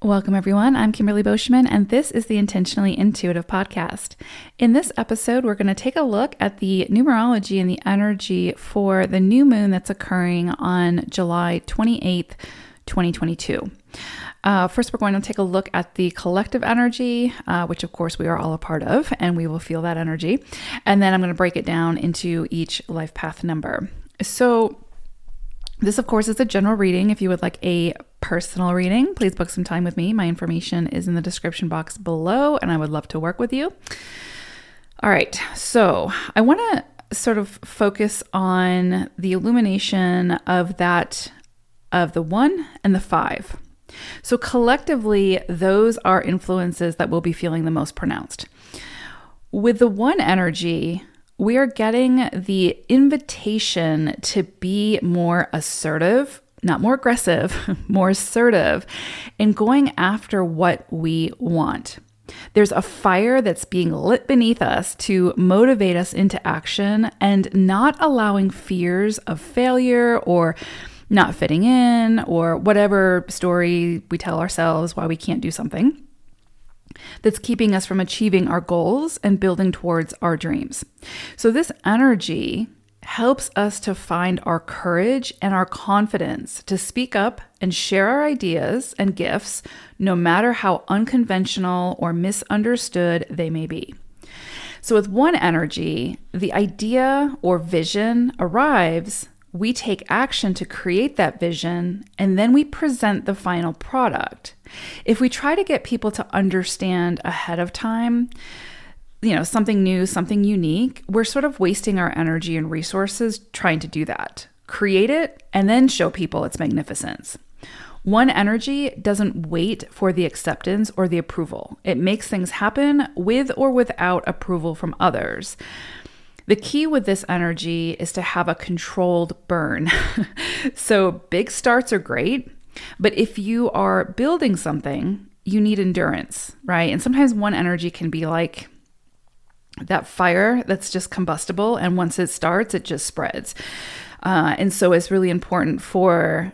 Welcome, everyone. I'm Kimberly Boschman, and this is the Intentionally Intuitive podcast. In this episode, we're going to take a look at the numerology and the energy for the new moon that's occurring on July 28th, 2022. First, we're going to take a look at the collective energy, which of course we are all a part of, and we will feel that energy. And then I'm going to break it down into each life path number. So this, of course, is a general reading. If you would like a personal reading, please book some time with me. My information is in the description box below, and I would love to work with you. All right, so I want to sort of focus on the illumination of the 1 and the 5. So collectively, those are influences that we'll be feeling the most pronounced. With the 1 energy, we are getting the invitation to be more assertive, not more aggressive, more assertive in going after what we want. There's a fire that's being lit beneath us to motivate us into action and not allowing fears of failure or not fitting in or whatever story we tell ourselves why we can't do something that's keeping us from achieving our goals and building towards our dreams. So this energy helps us to find our courage and our confidence to speak up and share our ideas and gifts, no matter how unconventional or misunderstood they may be. So with 1 energy, the idea or vision arrives, we take action to create that vision, and then we present the final product. If we try to get people to understand ahead of time, something new, something unique, we're sort of wasting our energy and resources trying to do that. Create it and then show people its magnificence. 1 energy doesn't wait for the acceptance or the approval. It makes things happen with or without approval from others. The key with this energy is to have a controlled burn. So big starts are great, but if you are building something, you need endurance, right? And sometimes 1 energy can be like that fire that's just combustible, and once it starts, it just spreads. And so it's really important for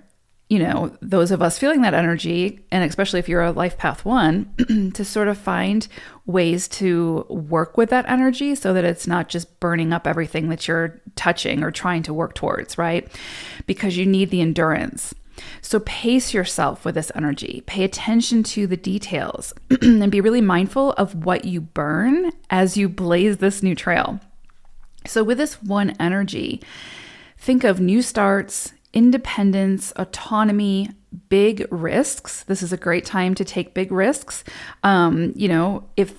those of us feeling that energy, and especially if you're a life path 1, to sort of find ways to work with that energy so that it's not just burning up everything that you're touching or trying to work towards, right? Because you need the endurance. So pace yourself with this energy. Pay attention to the details and be really mindful of what you burn as you blaze this new trail. So with this 1 energy, think of new starts, independence, autonomy, big risks. This is a great time to take big risks. If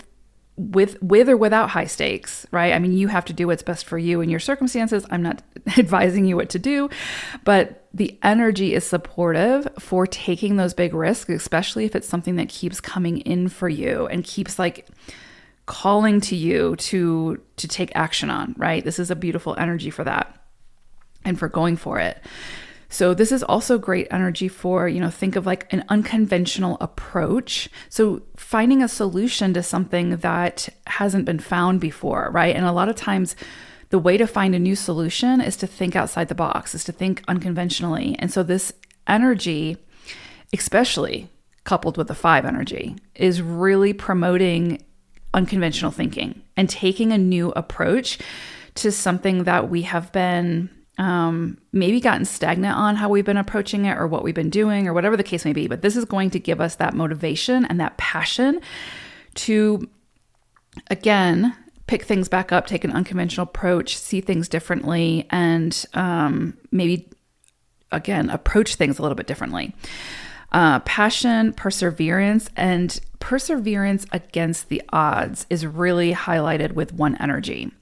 with or without high stakes, right? I mean, you have to do what's best for you in your circumstances. I'm not advising you what to do, but the energy is supportive for taking those big risks, especially if it's something that keeps coming in for you and keeps calling to you to take action on, right? This is a beautiful energy for that and for going for it. So this is also great energy for, think of an unconventional approach. So finding a solution to something that hasn't been found before, right? And a lot of times the way to find a new solution is to think outside the box, is to think unconventionally. And so this energy, especially coupled with the 5 energy, is really promoting unconventional thinking and taking a new approach to something that we have been maybe gotten stagnant on how we've been approaching it or what we've been doing or whatever the case may be. But this is going to give us that motivation and that passion to, again, pick things back up, take an unconventional approach, see things differently, and maybe, again, approach things a little bit differently. Passion, perseverance, and perseverance against the odds is really highlighted with 1 energy.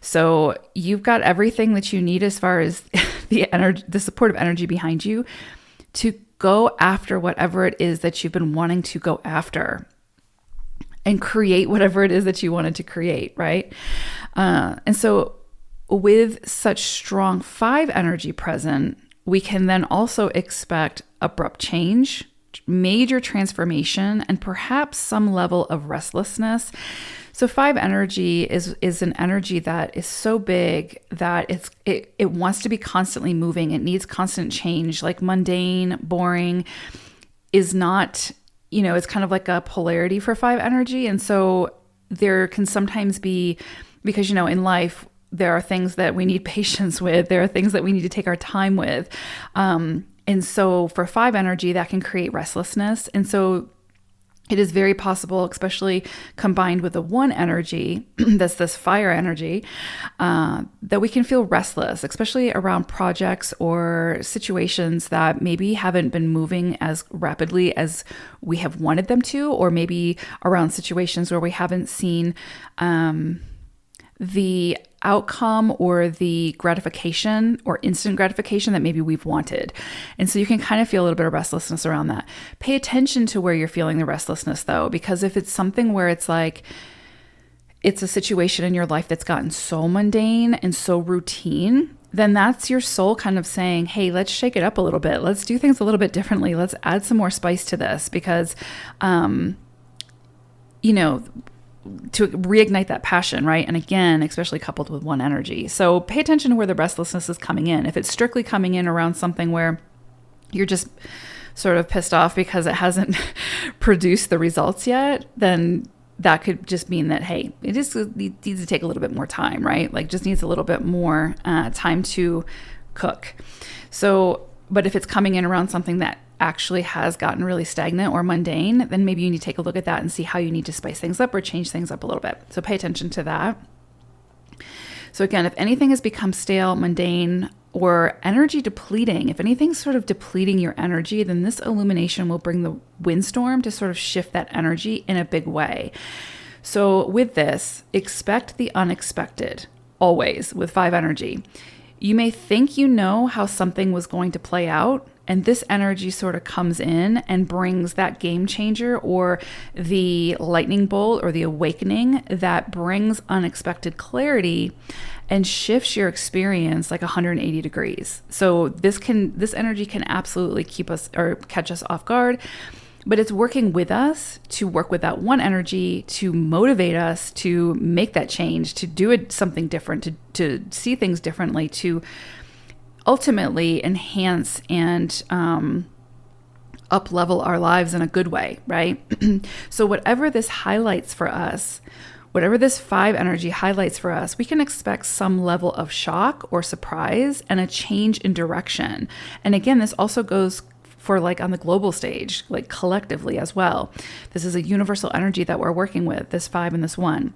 So you've got everything that you need as far as the supportive energy behind you to go after whatever it is that you've been wanting to go after and create whatever it is that you wanted to create, right? And so with such strong 5 energy present, we can then also expect abrupt change, major transformation, and perhaps some level of restlessness. So 5 energy is an energy that is so big that it wants to be constantly moving. It needs constant change. Like mundane, boring is not it's kind of like a polarity for 5 energy. And so there can sometimes be, because, in life, there are things that we need patience with. There are things that we need to take our time with. And so for 5 energy, that can create restlessness. And so it is very possible, especially combined with the 1 energy, that's this fire energy, that we can feel restless, especially around projects or situations that maybe haven't been moving as rapidly as we have wanted them to, or maybe around situations where we haven't seen the outcome or the gratification or instant gratification that maybe we've wanted. And so you can kind of feel a little bit of restlessness around that. Pay attention to where you're feeling the restlessness though, because if it's something where it's like, it's a situation in your life that's gotten so mundane and so routine, then that's your soul kind of saying, hey, let's shake it up a little bit. Let's do things a little bit differently. Let's add some more spice to this because, to reignite that passion, right? And again, especially coupled with 1 energy. So pay attention to where the restlessness is coming in. If it's strictly coming in around something where you're just sort of pissed off because it hasn't produced the results yet, then that could just mean that, hey, it just needs to take a little bit more time, right? Like just needs a little bit more time to cook. So, but if it's coming in around something that actually has gotten really stagnant or mundane, then maybe you need to take a look at that and see how you need to spice things up or change things up a little bit. So pay attention to that. So again, if anything has become stale, mundane, or energy depleting, if anything's sort of depleting your energy, then this illumination will bring the windstorm to sort of shift that energy in a big way. So with this, expect the unexpected, always with 5 energy. You may think you know how something was going to play out, and this energy sort of comes in and brings that game changer or the lightning bolt or the awakening that brings unexpected clarity and shifts your experience like 180 degrees. So this energy can absolutely keep us or catch us off guard, but it's working with us to work with that 1 energy to motivate us to make that change, to do something different, to see things differently, to ultimately enhance and up-level our lives in a good way, right? So whatever this highlights for us, whatever this 5 energy highlights for us, we can expect some level of shock or surprise and a change in direction. And again, this also goes for like on the global stage, like collectively as well. This is a universal energy that we're working with, this 5 and this 1.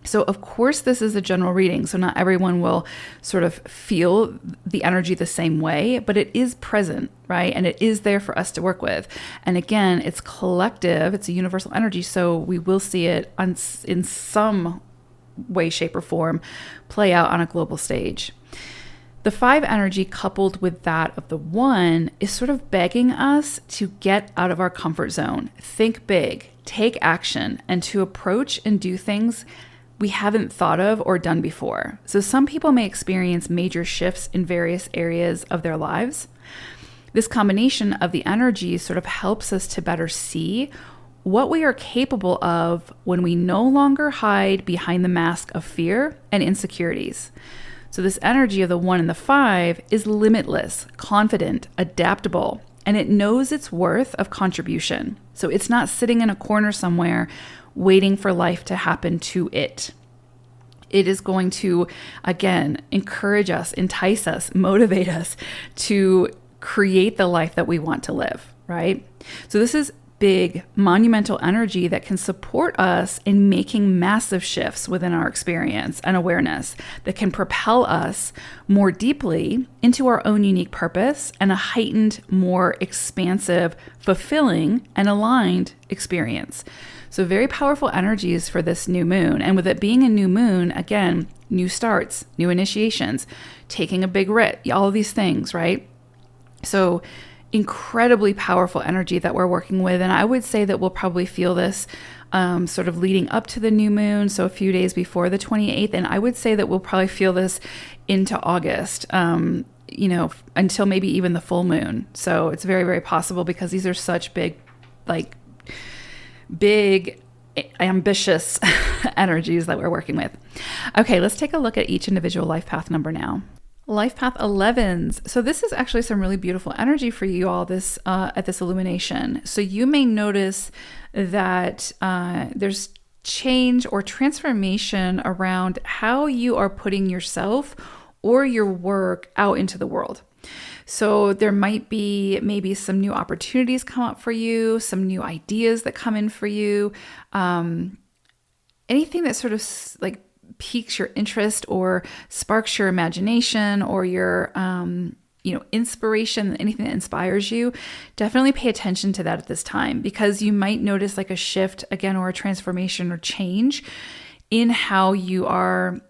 So of course, this is a general reading. So not everyone will sort of feel the energy the same way, but it is present, right? And it is there for us to work with. And again, it's collective. It's a universal energy. So we will see it in some way, shape, or form play out on a global stage. The 5 energy coupled with that of the 1 is sort of begging us to get out of our comfort zone, think big, take action, and to approach and do things we haven't thought of or done before. So some people may experience major shifts in various areas of their lives. This combination of the energies sort of helps us to better see what we are capable of when we no longer hide behind the mask of fear and insecurities. So this energy of the 1 and the 5 is limitless, confident, adaptable, and it knows its worth of contribution. So it's not sitting in a corner somewhere waiting for life to happen to it. It is going to, again, encourage us, entice us, motivate us to create the life that we want to live, right? So this is big, monumental energy that can support us in making massive shifts within our experience and awareness that can propel us more deeply into our own unique purpose and a heightened, more expansive, fulfilling, and aligned experience. So very powerful energies for this new moon. And with it being a new moon, again, new starts, new initiations, taking a big risk, all of these things, right? So incredibly powerful energy that we're working with. And I would say that we'll probably feel this sort of leading up to the new moon, so a few days before the 28th. And I would say that we'll probably feel this into August, until maybe even the full moon. So it's very, very possible because these are such big, ambitious energies that we're working with. Okay, let's take a look at each individual life path number now. Life Path 11s. So this is actually some really beautiful energy for you all this at this illumination. So you may notice that there's change or transformation around how you are putting yourself or your work out into the world. So there might be maybe some new opportunities come up for you, some new ideas that come in for you, anything that sort of like piques your interest or sparks your imagination or your inspiration, anything that inspires you. Definitely pay attention to that at this time, because you might notice like a shift again, or a transformation or change in how you are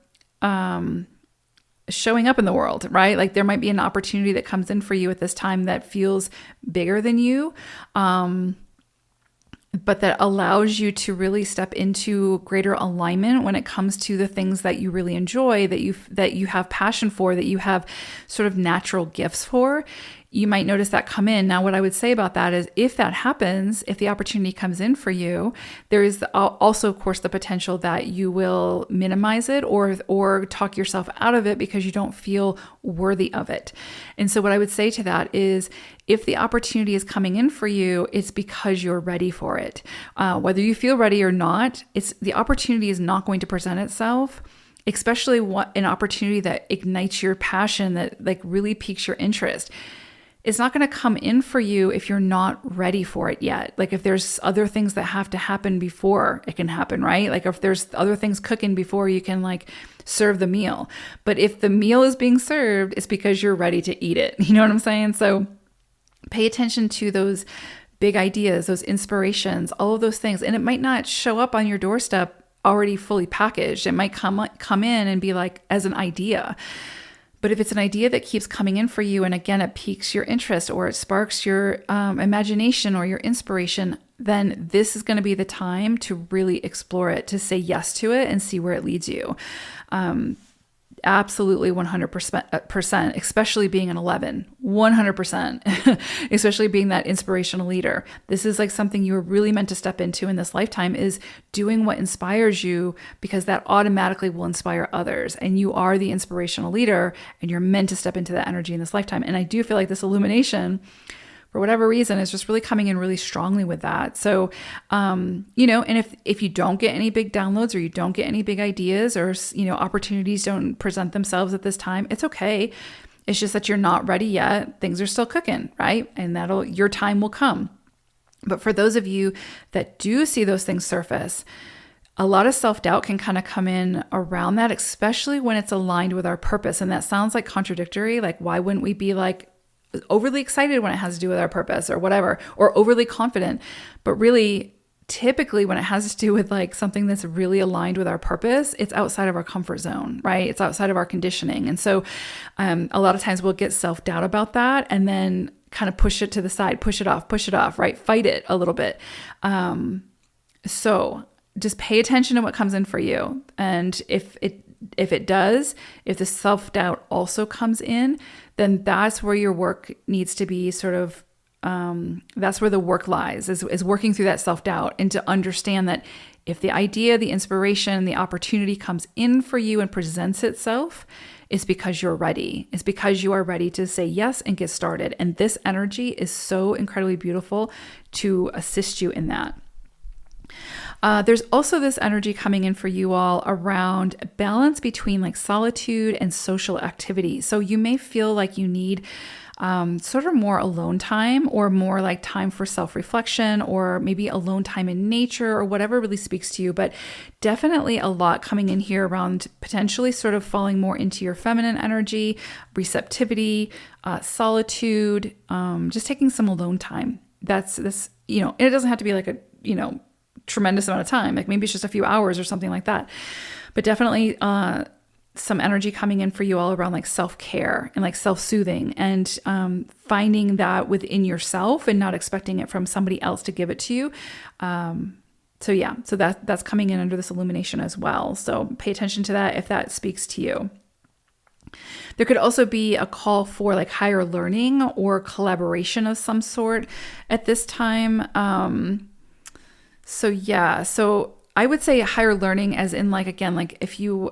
showing up in the world, right? Like there might be an opportunity that comes in for you at this time that feels bigger than you, but that allows you to really step into greater alignment when it comes to the things that you really enjoy, that you have passion for, that you have sort of natural gifts for. You might notice that come in. Now, what I would say about that is if that happens, if the opportunity comes in for you, there is also, of course, the potential that you will minimize it or talk yourself out of it because you don't feel worthy of it. And so what I would say to that is if the opportunity is coming in for you, it's because you're ready for it. Whether you feel ready or not, the opportunity is not going to present itself, especially an opportunity that ignites your passion, that like really piques your interest. It's not going to come in for you if you're not ready for it yet. Like if there's other things that have to happen before it can happen, right? Like if there's other things cooking before you can like serve the meal. But if the meal is being served, it's because you're ready to eat it. You know what I'm saying? So pay attention to those big ideas, those inspirations, all of those things. And it might not show up on your doorstep already fully packaged. It might come in and be like as an idea. But if it's an idea that keeps coming in for you, and again, it piques your interest or it sparks your imagination or your inspiration, then this is going to be the time to really explore it, to say yes to it and see where it leads you. Absolutely 100%, especially being an 11, 100%, especially being that inspirational leader. This is like something you were really meant to step into in this lifetime, is doing what inspires you, because that automatically will inspire others. And you are the inspirational leader and you're meant to step into that energy in this lifetime. And I do feel like this illumination, for whatever reason, is just really coming in really strongly with that. So, and if you don't get any big downloads or you don't get any big ideas or, opportunities don't present themselves at this time, it's okay. It's just that you're not ready yet. Things are still cooking, right? And your time will come. But for those of you that do see those things surface, a lot of self-doubt can kind of come in around that, especially when it's aligned with our purpose. And that sounds like contradictory. Like, why wouldn't we be like overly excited when it has to do with our purpose or whatever, or overly confident? But really, typically when it has to do with like something that's really aligned with our purpose, it's outside of our comfort zone, right? It's outside of our conditioning. And so a lot of times we'll get self-doubt about that and then kind of push it to the side, push it off, right? Fight it a little bit. So just pay attention to what comes in for you. And if the self-doubt also comes in, then that's where your work needs to be sort of, that's where the work lies, is working through that self-doubt, and to understand that if the idea, the inspiration, the opportunity comes in for you and presents itself, it's because you're ready. It's because you are ready to say yes and get started. And this energy is so incredibly beautiful to assist you in that. There's also this energy coming in for you all around balance between like solitude and social activity. So you may feel like you need sort of more alone time, or more like time for self-reflection, or maybe alone time in nature, or whatever really speaks to you. But definitely a lot coming in here around potentially sort of falling more into your feminine energy, receptivity, solitude, just taking some alone time. That's this, and it doesn't have to be like a, tremendous amount of time, like maybe it's just a few hours or something like that. But definitely some energy coming in for you all around like self-care and like self-soothing, and finding that within yourself and not expecting it from somebody else to give it to you. So that's coming in under this illumination as well. So pay attention to that if that speaks to you. There could also be a call for like higher learning or collaboration of some sort at this time. So I would say higher learning as in like, again, like if you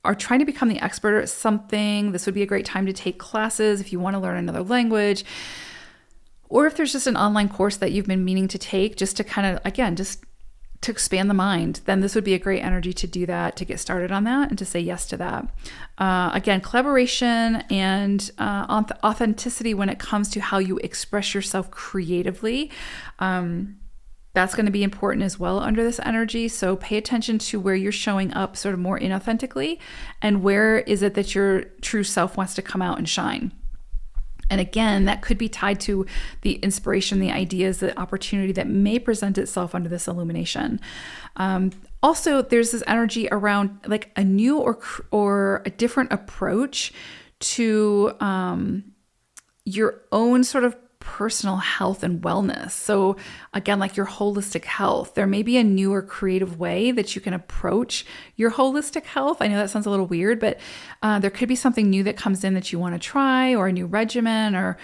are trying to become the expert at something, this would be a great time to take classes if you want to learn another language. Or if there's just an online course that you've been meaning to take just to kind of, again, just to expand the mind, then this would be a great energy to do that, to get started on that and to say yes to that. Again, collaboration and authenticity when it comes to how you express yourself creatively. That's going to be important as well under this energy. So pay attention to where you're showing up sort of more inauthentically and where is it that your true self wants to come out and shine. And again, that could be tied to the inspiration, the ideas, the opportunity that may present itself under this illumination. Also, there's this energy around like a new or a different approach to your own sort of personal health and wellness. So again, like your holistic health, there may be a new or creative way that you can approach your holistic health. I know that sounds a little weird, but there could be something new that comes in that you want to try, or a new regimen, or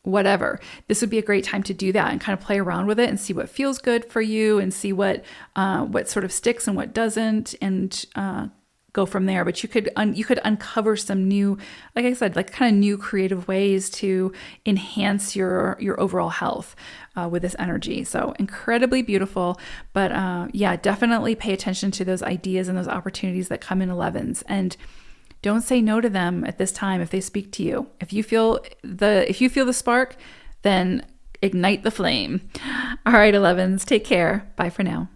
whatever. This would be a great time to do that and kind of play around with it and see what feels good for you and see what sort of sticks and what doesn't, and go from there. But you could uncover some new, like I said, like kind of new creative ways to enhance your overall health with this energy. So incredibly beautiful. But yeah, definitely pay attention to those ideas and those opportunities that come in 11s, and don't say no to them at this time if they speak to you. If you feel the spark, then ignite the flame. All right, 11s, take care. Bye for now.